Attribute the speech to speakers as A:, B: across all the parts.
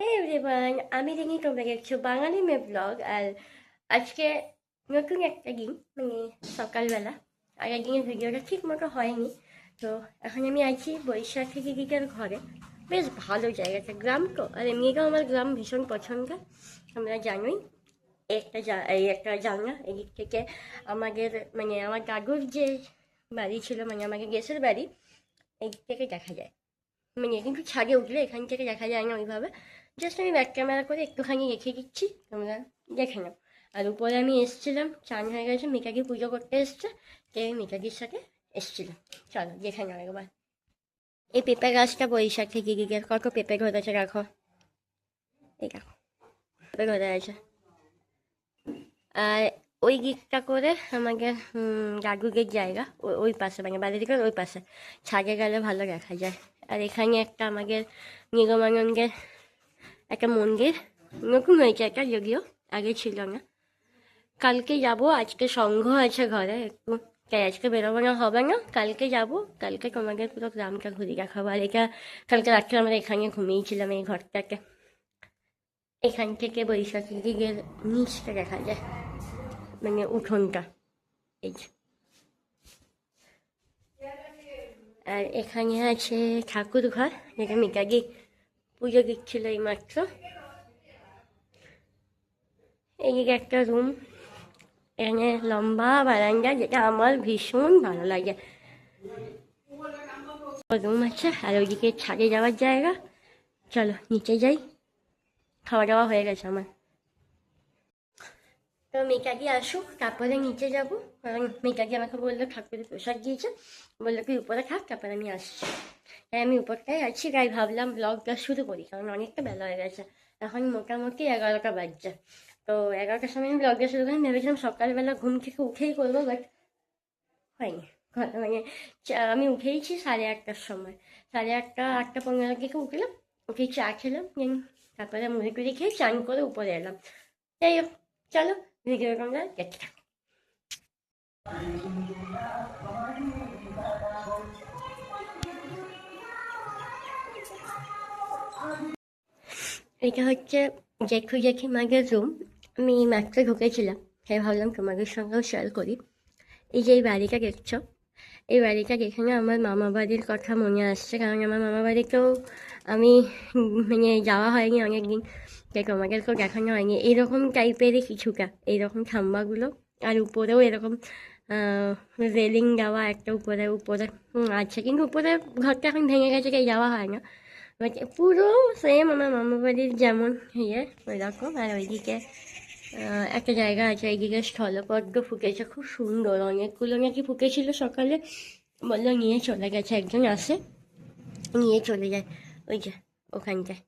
A: Hey everyone, আমি রিনি, তোমরা দেখছো বাঙালি মেয়ে ব্লগ। আর আজকে নতুন একটা দিন, মানে সকালবেলা। আগের দিনের ভিডিওটা ঠিক মতো হয়নি। তো এখন আমি আছি বৈশাখী দিদিদের ঘরে। বেশ ভালো জায়গাটা, গ্রাম তো, আর এমনিতেও আমার গ্রাম ভীষণ পছন্দ। তোমরা জানোই, এই একটা জানলা এদিক থেকে আমাদের, মানে আমার দাদুর যে বাড়ি ছিল, মানে আমাদের গ্যাসের বাড়ি, এদিক থেকে দেখা যায়। মানে কিন্তু ছাদে উঠলে এখান থেকে দেখা যায় না ওইভাবে। জাস্ট আমি ব্যাক ক্যামেরা করে একটুখানি রেখে দিচ্ছি, তোমরা দেখে নাও। আর উপরে আমি এসেছিলাম, চান হয়ে গেছে, মিকাকে পুজো করতে এসছে, তাই মিকাকির সাথে এসেছিলাম। চলো দেখে নাও একবার। এই পেঁপে গাছটা বৈশাখী গিরিগের, কত পেঁপে ধরেছে রাখো, এই দেখো পেঁপে ধরে আছে। আর ওই দিকটা করে আমাদের দাদুদের জায়গা, ওই পাশে, মানে বাড়ি থেকে ওই পাশে ছাদে গেলে ভালো দেখা যায়। আর এখানে একটা আমাদের নিগমানন্দের একটা মন্দির, নতুন হয়েছে একটা, যদিও আগে ছিল না। কালকে যাব, আজকে সংঘ আছে ঘরে একটু, তাই আজকে বেরোবো না, হবে না, কালকে যাব। কালকে তোমাদের পুরো গ্রামটা ঘুরে দেখাবো। আর এটা কালকে রাত্রে আমরা এখানে ঘুমিয়েছিলাম, এই ঘরটাকে। এখান থেকে বৈশাখী দিকের নিচটা দেখা যায়, মানে উঠোনটা, এই যে। আর এখানে আছে ঠাকুর ঘর, যেটা মিকাজি পুজো দিচ্ছিল এই মাত্র। এইদিকে একটা রুম, এখানে লম্বা বারান্দা, যেটা আমার ভীষণ ভালো লাগে। রুম আছে, আর ওইদিকে ছাদে যাওয়ার জায়গা। চলো নিচে যাই, খাওয়া দাওয়া হয়ে গেছে আমার। তো মেকাকি আসুক, তারপরে নিচে যাব। কারণ মেকাকি আমাকে বললো ঠাকুরের প্রসাদ দিয়েছে, বললো কি উপরে থাক, তারপরে আমি আসছি। তাই আমি উপরটাই আছি, তাই ভাবলাম ব্লগটা শুরু করি, কারণ অনেকটা বেলা হয়ে গেছে। এখন মোটামুটি 11টা বাজছে। তো 11টার সময় আমি ব্লগটা শুরু করি, ভেবেছিলাম সকালবেলা ঘুম থেকে উঠেই করবো, বাট হয়নি। মানে আমি উঠেইছি 8:30টার সময়, 8:30, 8:15 থেকে উঠলাম। উঠে চা খেলাম, তারপরে মুড়ি টুড়ি খেয়ে চান করে উপরে এলাম। যাই হোক, চলো ভিডিওটা আমরা দেখতে থাকো। এটা হচ্ছে জেঠু জেঠিমাদের রুম। আমি মাত্র ঢুকেছিলাম, তাই ভাবলাম তোমাদের সঙ্গেও শেয়ার করি। এই যে এই বাড়িটা দেখছো, এই বাড়িটা দেখে না আমার মামা বাড়ির কথা মনে আসছে, কারণ আমার মামা বাড়িতেও আমি মানে যাওয়া হয়নি অনেক দিন, তাই তোমাদেরকেও দেখানো হয়নি। এইরকম টাইপেরই কিছুটা, এইরকম খাম্বাগুলো, আর উপরেও এরকম রেলিং দেওয়া একটা উপরে উপরে আছে, কিন্তু উপরে ঘরটা এখন ভেঙে গেছে, তাই যাওয়া হয় না। বাট পুরো সেম আমার মামা বাড়ির যেমন ওই রকম। আর ওইদিকে একটা জায়গা আছে, এইদিকে স্থলপদ্ম ফুটেছে, খুব সুন্দর, অনেকগুলো নাকি ফুটেছিল সকালে, বললো নিয়ে চলে গেছে, একজন আসে নিয়ে চলে যায়। ওই যে ওখানটায়,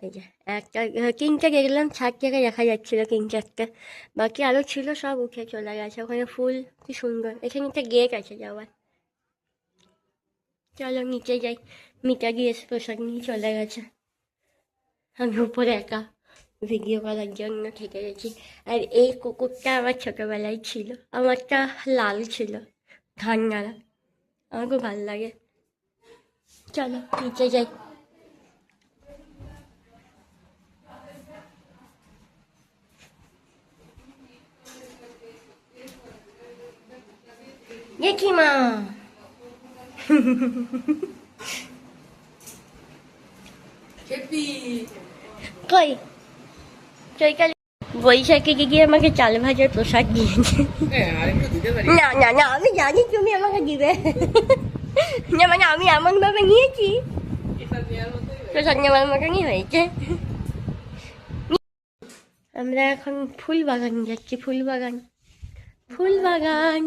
A: ওই যে একটা, তিনটে দেখলাম, ছাদ থেকে দেখা যাচ্ছিলো 3-4টে, বাকি আরও ছিল, সব উঠে চলে গেছে। ওখানে ফুল কি সুন্দর, এখানে একটা গেট আছে যাওয়ার। চলো নিচে যাই, মিটা গিয়ে প্রসাদ নিয়ে চলে গেছে, আমি উপরে একা ভিডিও করার জন্য থেকে গেছি। আর এই কুকুরটা আমার ছোটোবেলায় ছিল, আমারটা লাল ছিল, ধান্নারা, আমার খুব ভালো লাগে। চলো নিচে যাই। জেঠিমা, কই চৈকালি বৈশাখে গিয়ে আমাকে চাল ভাজার প্রসাদ দিয়েছে। না না না, আমি জানি তুমি আমাকে দিবে না, মানে আমি এমন ভাবে নিয়েছি, প্রসাদ নেওয়ার মতনই হয়েছে। আমরা এখন ফুল বাগান যাচ্ছি, ফুল বাগান, ফুল বাগান,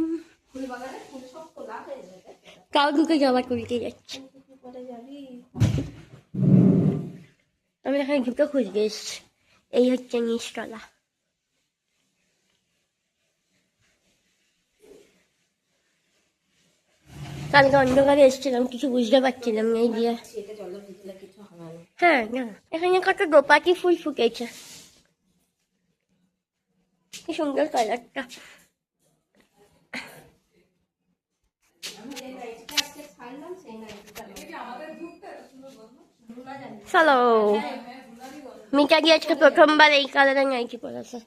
A: কাউ ঢুকে জবা তুলতে যাচ্ছি। আমি এখানে ঢুকে খুঁজতে এসছি। এই হচ্ছে নিচতলা। কালকে অন্ধকারে এসেছিলাম, কিছু বুঝতে পারছিলাম না, এই দিয়ে। হ্যাঁ না, এখানে কত দোপাটি ফুল ফুটেছে, কি সুন্দর কালারটা। চলো মিতাদি আজকে প্রথমবার এই কালারের নাইটি পরেছে।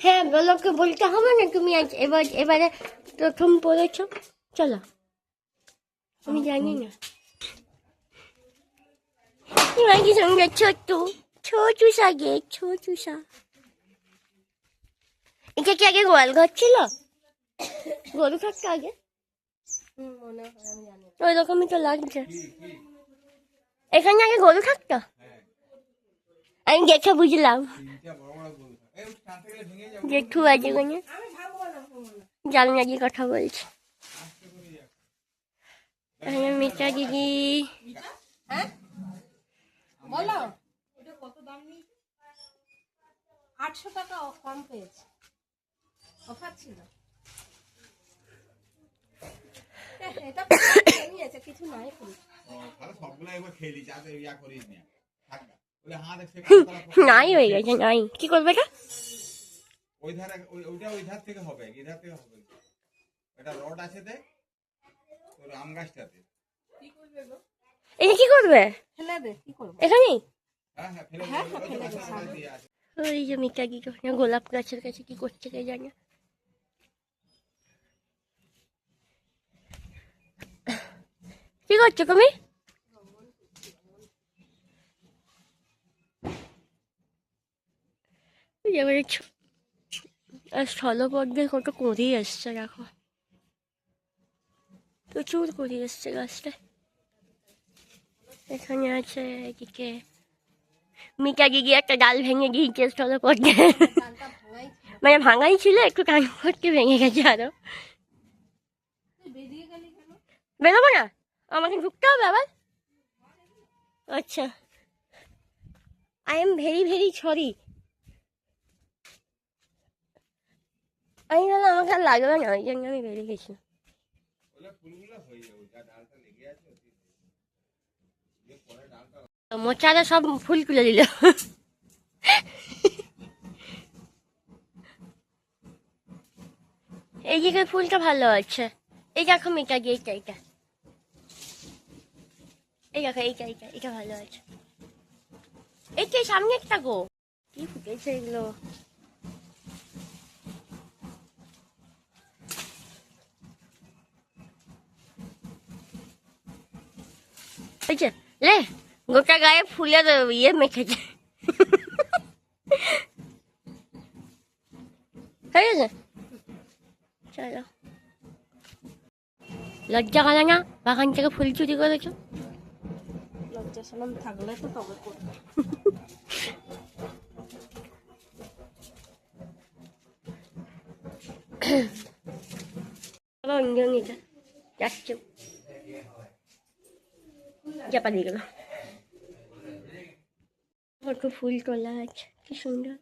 A: হ্যাঁ বলোকে বলতে হবে না, তুমি আজ এবারে প্রথম পড়েছো। চলো, আমি জানি না তোমাকে সঙ্গে ছোটু সাগে ছোটু সা। এটা কি আগে গোয়াল ঘর ছিল? গরু থাকতো আগে, ওই রকমই তো লাগছে। এখানে আগে গরু থাকতো, আমি দেখে বুঝলাম। জেঠু আছে কোনে জানলা দিয়ে কথা বলছে। মিতা দিদি
B: বলো এটা কত দাম নিয়েছে? 800 টাকা কম পেয়েছে, অফার ছিল। এটা নিয়েছে কিছু নাই পুরো তাহলে সবগুলা একবার খেয়ে দিই, যাতে ইয়া করিস না থাক ওই হাত দেখে
A: নাই হয়ে গেছে। নাই কি করবে এটা?
B: ওই ধারে ওই ধার থেকে হবে, এই ধার থেকে হবে। এটা রড আছে দেখ তোর আম গাছটাতে। কি করবে গো?
A: এটা কি করবে?
B: ফেলে দে। কি করবে
A: এখানেই?
B: হ্যাঁ হ্যাঁ ফেলে দে।
A: ওই যে মিতা কি গোলাপ গাছের কাছে কি করছে কে জানে। কি করছো তুমি? স্থলপদ্মের কত করি এসছে দেখো, প্রচুর করি এসছে গাছটা। এখানে আছে এদিকে মিতা দিদি একটা ডাল ভেঙে দিয়েছে স্থলপদ্মে, মানে ভাঙাই ছিল, একটু কান ফটকে ভেঙে গেছে। আরো বেরোবো না, আমাকে ঢুকতে হবে আবার। আচ্ছা, I am very very sorry. আমি বললাম আমাকে আর লাগবে না, ওই জন্য আমি বেরিয়ে গেছি। মোচারা সব ফুল তুলে দিল। এই দিকের ফুলটা ভালো আছে। এই দেখো মিটা দিয়ে এইটা এই দেখো এইটা ভালো আছে। এইটা সামনে একটা গো কি ফুটেছে এগুলো। লে গোটা গায়ে ফুলের ইয়ে মেখেছে। হয়ে গেছে, চলো। লজ্জা করে না বাগান থেকে ফুল চুরি করেছো?
B: লজ্জা শরম থাকলে তো তবে করবে।
A: অঞ্জনিটা যাচ্ছে, চাপা দিয়ে গেল। কত ফুল তোলা আছে, কি সুন্দর।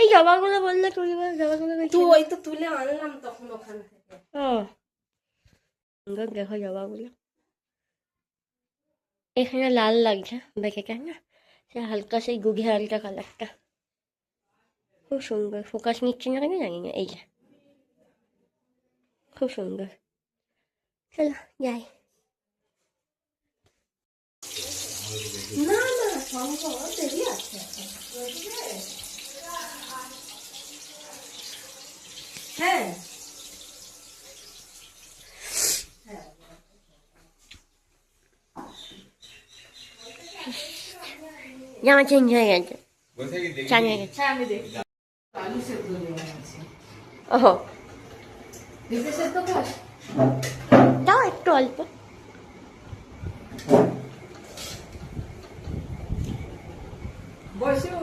A: এই জবাগুলো বললে তুলবে, জবাগুলো
B: তুই তো তুলে আনলাম তখন ওখান থেকে।
A: সুন্দর দেখো জবাগুলো। এখানে লাল লাগছে দেখে না, সে হালকা সেই গুঘে হালকা কালারটা, খুব সুন্দর। ফোকাস নিচ্ছে না কেন জানি না। এই যে খুব সুন্দর। চলো যাই।
B: না না সম্ভব দেরি আছে। হ্যাঁ
A: জামা চেঞ্জ হয়ে গেছে, চান হয়ে গেছে।
B: আমি দেখি আলু সেদ্ধ দেওয়া আছে।
A: ওহো,
B: ভেজে সেদ্ধ কর
A: দাও একটু অল্প।
B: বসো।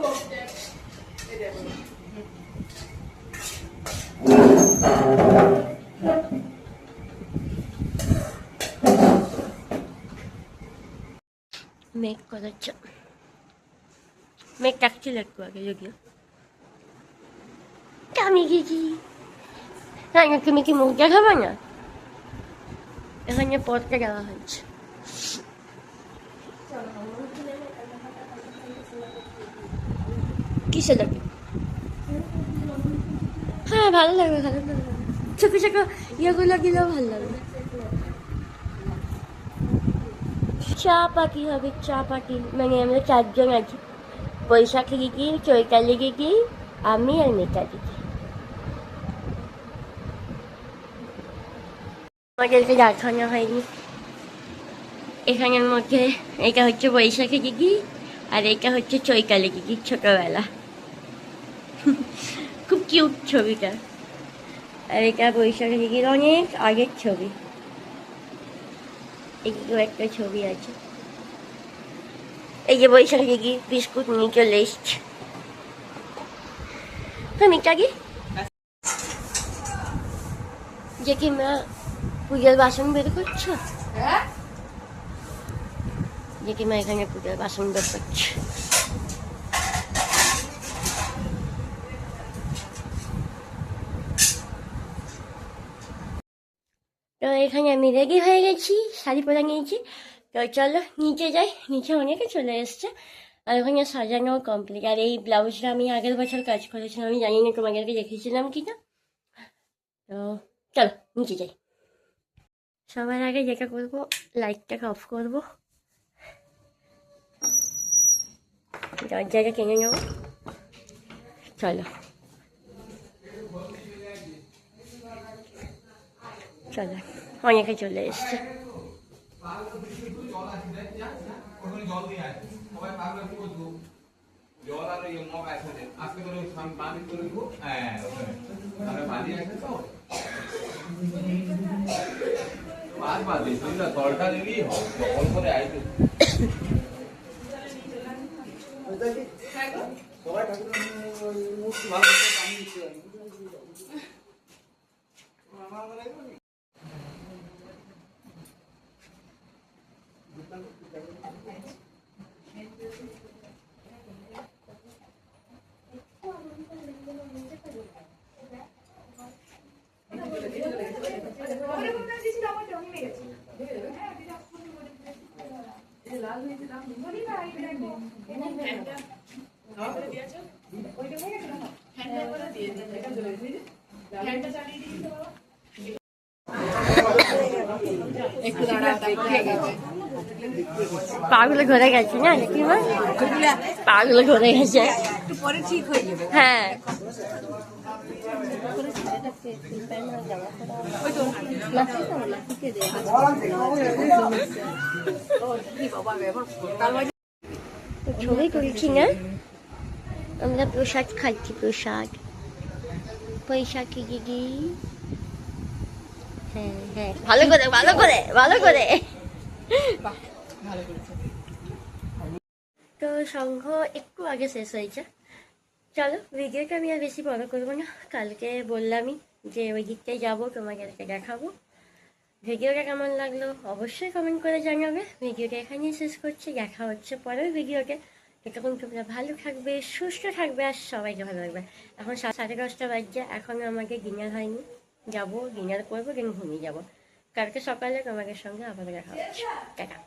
A: মেঘ করেছ, মেঘ ডাকছিল একটু আগে যদিও। আমি গেছি। হ্যাঁ তুমি কি মুখ দেখাবে না? এখানে পথটা দেওয়া হয়েছে। কিসে লাগে? হ্যাঁ ভালো লাগবে, ভালো লাগবে। ছোটো ছোটো ইয়েগুলো দিলেও ভালো লাগবে। চা পার্টি হবে, চা পার্টি। মানে আমরা 4 জন আছি, বৈশাখী দিদি, চৈতালি দিদি, আমি আর মিতা দিদি। আমাদেরকে দেখানো হয়নি। এখানের মধ্যে এটা হচ্ছে বৈশাখী দিদি আর এটা হচ্ছে চৈতালি দিদি ছোটবেলা। খুব কিউট ছবিটা। আর এটা বৈশাখী দিদির অনেক আগের ছবি। এদিকেও একটা ছবি আছে। এই যে বৈশাখী দিদি বিস্কুট নিয়ে চলে এসছে। মিতাদি, জেঠিমা পূজার বাসন বের করছো? জেঠিমা এখানে পূজার বাসন বের করছে। তো এখানে আমি রেডি হয়ে গেছি, শাড়ি পরে নিয়েছি। তো চলো নিচে যাই, নিচে অনেকে চলে এসছে। আর ওখানে সাজানো কমপ্লিট। আর এই ব্লাউজটা আমি আগের বছর কাজ করেছিলাম, আমি জানি না তোমাদেরকে দেখেছিলাম কি না। তো চলো নিচে যাই। সবার আগে যেটা করবো, লাইটটাকে অফ করবো, দরজাটা কিনে নেবো। চলো চলো, অনেকে চলে এসছে।
B: জল আর ওই মগ একসাথে আজকে করে পানি করে দেবো। হ্যাঁ ওখানে পানি আছে তো আর বাদে তুইটা জলটা দিলেই হবে, জল করে আইতে সবাই ঠাকুর মূর্তি ভালো করে পানি দিতে হবে।
A: পাগুলো ঘরে গেছে না জেঠিমা, পাগুলো ঘরে গেছে। হ্যাঁ ছবি তুলছি না, আমরা প্রসাদ খাচ্ছি, প্রসাদ। বৈশাখী দিদি, হ্যাঁ হ্যাঁ, ভালো করে ভালো করে ভালো করে। তো সংঘ একটু আগে শেষ হয়েছে। চলো ভিডিওটা আমি আর বেশি বড় করবো না, কালকে বললামই যে ওই দিকটায় যাবো, তোমাদেরকে দেখাবো। ভিডিওটা কেমন লাগলো অবশ্যই কমেন্ট করে জানাবে। ভিডিওটা এখানেই শেষ করছি, দেখা হচ্ছে পরের ভিডিওতে। ততক্ষণ তোমরা ভালো থাকবে, সুস্থ থাকবে, আর সবাইকে ভালো লাগবে। এখন 10:30 বাজছে, এখনও আমাকে ডিনার হয়নি। যাবো ডিনার করবো, দেন ঘুমিয়ে যাবো। কালকে সকালে তোমাদের সঙ্গে আবার দেখা হচ্ছে। টাটা।